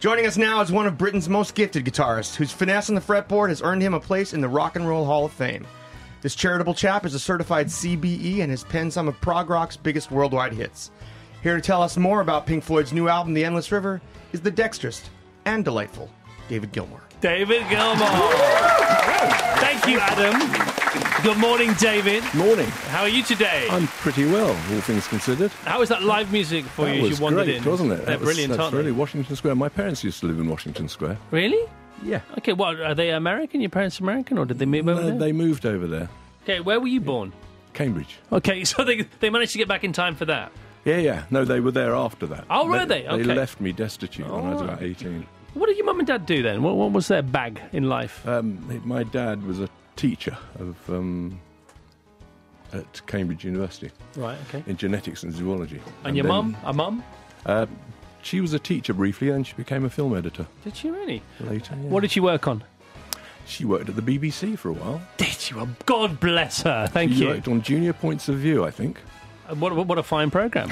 Joining us now is one of Britain's most gifted guitarists, whose finesse on the fretboard has earned him a place in the Rock and Roll Hall of Fame. This charitable chap is a certified CBE and has penned some of prog rock's biggest worldwide hits. Here to tell us more about Pink Floyd's new album, The Endless River, is the dexterous and delightful David Gilmour. David Gilmour. Thank you, Adam. Good morning, David. Morning. How are you today? I'm pretty well, all things considered. How was that live music for you as you wandered in? Wasn't it? They're brilliant, that's aren't really they? Washington Square. My parents used to live in Washington Square. Really? Yeah. Okay, well, are they American? Your parents American, or did they move over there? They moved over there. Okay, where were you born? Cambridge. Okay, so they managed to get back in time for that. Yeah. No, they were there after that. Oh, were they? Okay. They left me destitute when I was about 18. What did your mum and dad do then? What was their bag in life? My dad was a teacher at Cambridge University. Right, okay. In genetics and zoology. And your mum? A mum? She was a teacher briefly, and she became a film editor. Did she really? Later, yeah. What did she work on? She worked at the BBC for a while. Did you? God bless her. Thank you. She worked on Junior Points of View, I think. What a fine programme.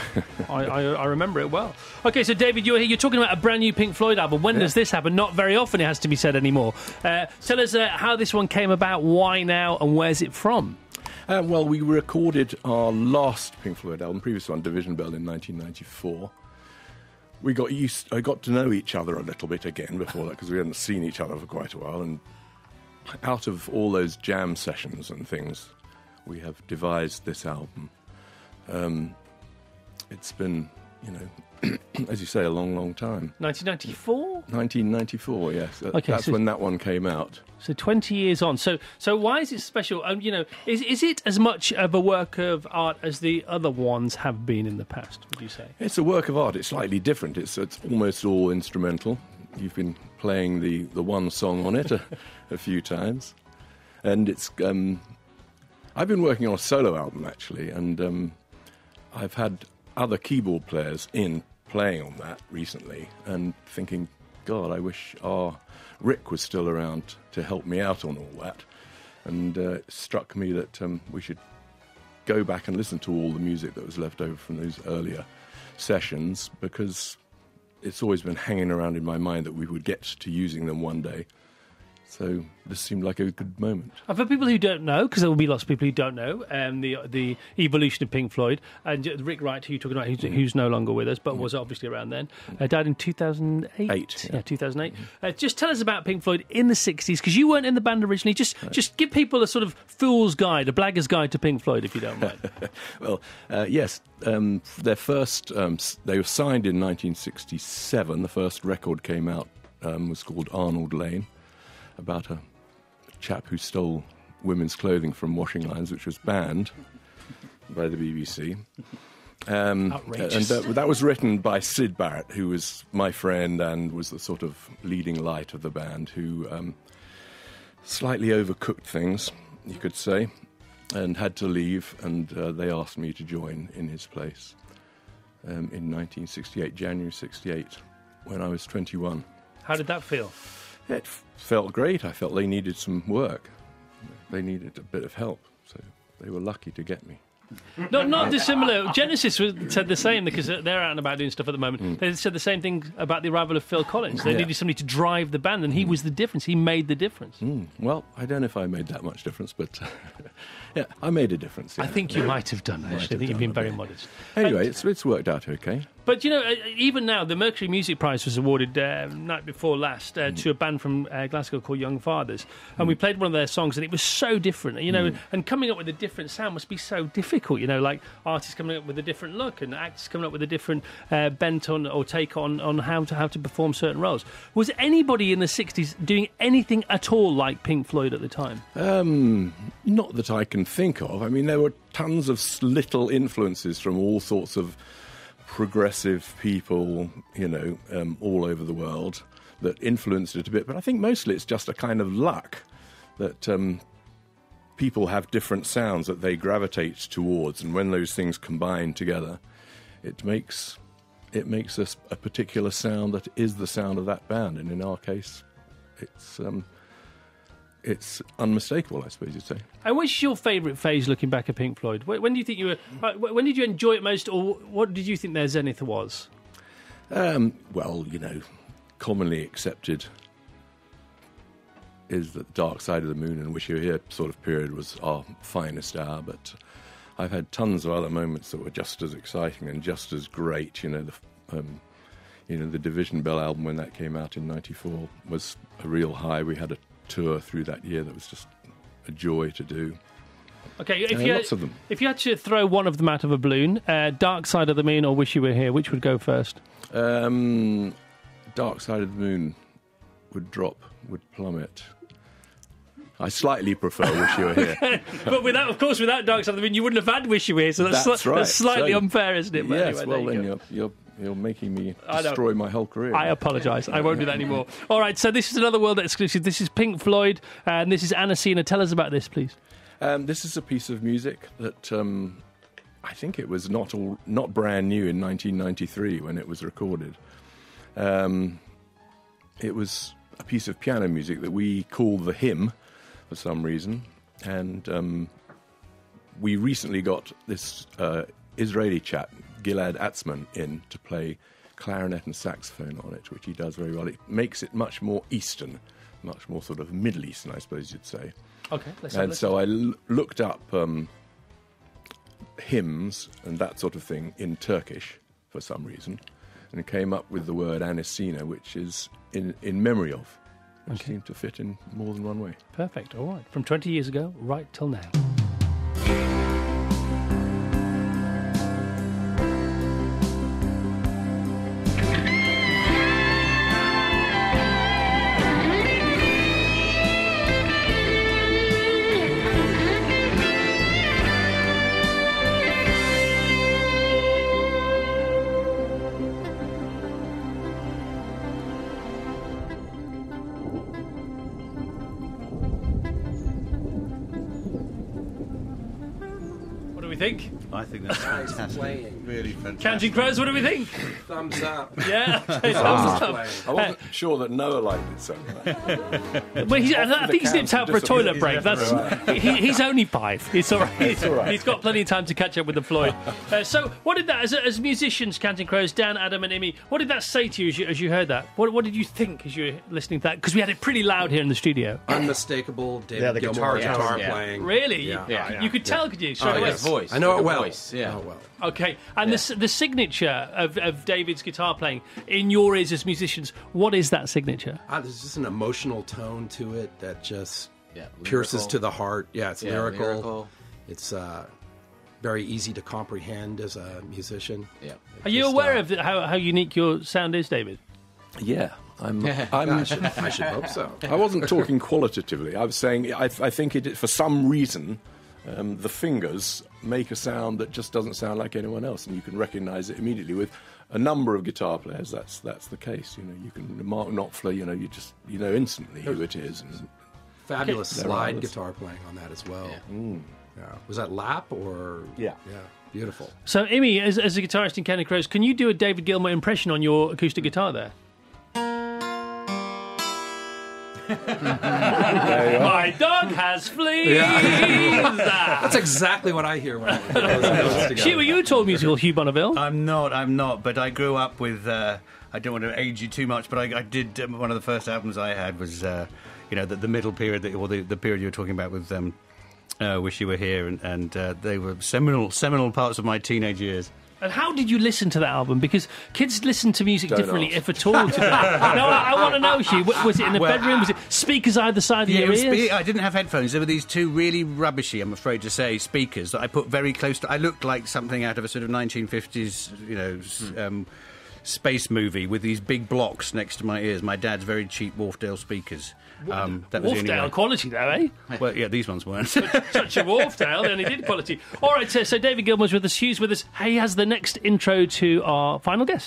I remember it well. Okay, so David, you're here. You're talking about a brand new Pink Floyd album. When does this happen? Not very often, it has to be said anymore. Tell us how this one came about, why now, and where's it from? Well, we recorded our last Pink Floyd album, previous one, Division Bell, in 1994. I got to know each other a little bit again before that, because we hadn't seen each other for quite a while. And out of all those jam sessions and things, we have devised this album. It's been, as you say, a long, long time. 1994? 1994, yes. Okay, That's when that one came out. So 20 years on. So why is it special? Is it as much of a work of art as the other ones have been in the past, would you say? It's a work of art. It's slightly different. It's almost all instrumental. You've been playing the one song on it a few times. And it's... I've been working on a solo album, actually, and I've had other keyboard players playing on that recently, and thinking, God, I wish our Rick was still around to help me out on all that. And it struck me that we should go back and listen to all the music that was left over from those earlier sessions, because it's always been hanging around in my mind that we would get to using them one day. So this seemed like a good moment. And for people who don't know, because there will be lots of people who don't know, the evolution of Pink Floyd, and Rick Wright, who you're talking about, who's no longer with us, but was obviously around then, died in 2008. Yeah, 2008. Just tell us about Pink Floyd in the 60s, because you weren't in the band originally. Just give people a sort of fool's guide, a blagger's guide to Pink Floyd, if you don't mind. Well, yes. Their first, they were signed in 1967. The first record came out, was called Arnold Lane, about a chap who stole women's clothing from washing lines, which was banned by the BBC. Outrageous. And that was written by Syd Barrett, who was my friend and was the sort of leading light of the band, who slightly overcooked things, you could say, and had to leave, and they asked me to join in his place in 1968, January 68, when I was 21. How did that feel? It felt great. I felt they needed some work. They needed a bit of help, so they were lucky to get me. Not dissimilar. Genesis said the same, because they're out and about doing stuff at the moment. They said the same thing about the arrival of Phil Collins. They needed somebody to drive the band, and he was the difference. He made the difference. Well, I don't know if I made that much difference, but yeah, I made a difference. Yeah. I think you might have done, actually. I think you've been very modest. Anyway, it's worked out okay. But, even now, the Mercury Music Prize was awarded night before last to a band from Glasgow called Young Fathers. And we played one of their songs, and it was so different, and coming up with a different sound must be so difficult, like artists coming up with a different look and actors coming up with a different bent on or take on how to perform certain roles. Was anybody in the 60s doing anything at all like Pink Floyd at the time? Not that I can think of. I mean, there were tons of little influences from all sorts of progressive people, all over the world that influenced it a bit. But I think mostly it's just a kind of luck that people have different sounds that they gravitate towards, and when those things combine together, it makes a particular sound that is the sound of that band. And in our case, it's unmistakable, I suppose you'd say. And which is your favourite phase looking back at Pink Floyd? When do you think when did you enjoy it most, or what did you think their zenith was? Well, commonly accepted is that Dark Side of the Moon and Wish You Were Here sort of period was our finest hour, but I've had tons of other moments that were just as exciting and just as great. The Division Bell album, when that came out in '94, was a real high. We had a tour through that year that was just a joy to do. Okay, Lots of them. If you had to throw one of them out of a balloon, Dark Side of the Moon or Wish You Were Here, which would go first? Dark Side of the Moon would plummet. I slightly prefer Wish You Were Here. But without Dark Side of the Moon, you wouldn't have had Wish You Were Here, so that's right. That's slightly unfair, isn't it? But Yes, anyway, well then you're making me destroy my whole career. I apologise. I won't do that anymore. All right, so this is another world exclusive. This is Pink Floyd, and this is Anacina. Tell us about this, please. This is a piece of music that I think it was not brand new in 1993 when it was recorded. It was a piece of piano music that we call the hymn for some reason, and we recently got this Israeli chap, Gilad Atzmon, in to play clarinet and saxophone on it, which he does very well. It makes it much more Eastern, much more sort of Middle Eastern, I suppose you'd say. Okay, so I looked up hymns and that sort of thing in Turkish for some reason, and came up with the word Anacina, which is in memory of, which seemed to fit in more than one way. Perfect. All right, from 20 years ago right till now. Think? I think that's fantastic. Really fantastic. Counting Crows, what do we think? Thumbs up. Yeah, thumbs up. I wasn't sure that Noah liked it so much. Well, I think he's nipped out for a toilet break. He's only 5. It's all right. It's all right. He's got plenty of time to catch up with the Floyd. So, what did that, as musicians, Counting Crows, Dan, Adam, and Imi, what did that say to you as you heard that? What did you think as you were listening to that? Because we had it pretty loud here in the studio. Unmistakable David Gilmour guitar playing. Really? Yeah. You could tell, could you? Oh, yes. Voice. I know it well. Voice, yeah. Oh, well. Okay, and the signature of David's guitar playing in your ears as musicians, what is that signature? There's just an emotional tone to it that just pierces lyrical. To the heart. Yeah, it's lyrical. It's It's very easy to comprehend as a musician. Yeah. Are you aware of how unique your sound is, David? Yeah, I should hope so. I wasn't talking qualitatively. I was saying I think for some reason the fingers make a sound that just doesn't sound like anyone else, and you can recognise it immediately. With a number of guitar players, that's the case. You can Mark Knopfler. You know instantly who it is. And fabulous slide guitar playing on that as well. Yeah. Was that lap or? Yeah. Beautiful. So, Imi, as a guitarist in Counting Crows, can you do a David Gilmour impression on your acoustic guitar there? My dog has fleas. That's exactly what I hear when I put those notes together. Hugh, were you at all musical, Hugh Bonneville? I'm not, but I grew up with, I don't want to age you too much, but I did, one of the first albums I had was, the middle period, or the period you were talking about with Wish You Were Here, and they were seminal parts of my teenage years. And how did you listen to that album? Because kids listen to music Don't differently, ask. if at all, today. No, I want to know, Hugh. Was it in a bedroom? Was it speakers either side of your ears? I didn't have headphones. There were these two really rubbishy, I'm afraid to say, speakers that I put very close to. I looked like something out of a sort of 1950s, space movie with these big blocks next to my ears. My dad's very cheap Wharfdale speakers. That was the only Wharfdale way. quality, though, eh? Well, yeah, these ones weren't. Such a Wharfdale, then he did quality. All right, so David Gilmour's with us, Hugh's with us. He has the next intro to our final guest.